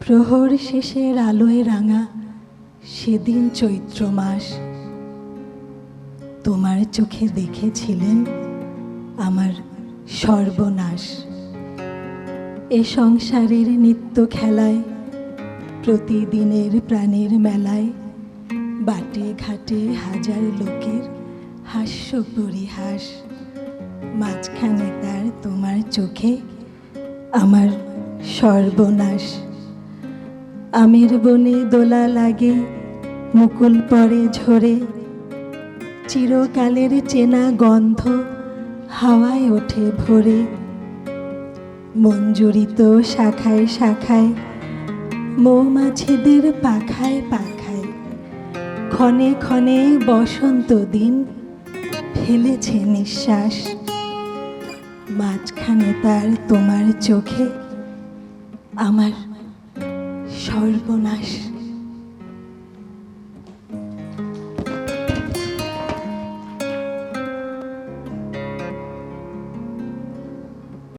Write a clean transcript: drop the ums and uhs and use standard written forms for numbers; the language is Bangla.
প্রহর শেষের আলোয় রাঙা সেদিন চৈত্র মাস, তোমার চোখে দেখেছিলেন আমার সর্বনাশ। এ সংসারের নিত্য খেলায়, প্রতিদিনের প্রাণের মেলায়, বাটে ঘাটে হাজার লোকের হাস্য পরিহাস, মাঝখানে তার তোমার চোখে আমার সর্বনাশ। আমের বনে দোলা লাগে, মুকুল পড়ে ঝরে, চিরকালের চেনা গন্ধ হাওয়ায় ওঠে ভরে। মঞ্জুরিত শাখায় শাখায়, মৌমাছিদের পাখায় পাখায়, ক্ষণে ক্ষণে বসন্ত দিন ফেলেছে নিঃশ্বাস। মাঝখানে তার তোমার চোখে আমার সর্বনাশ।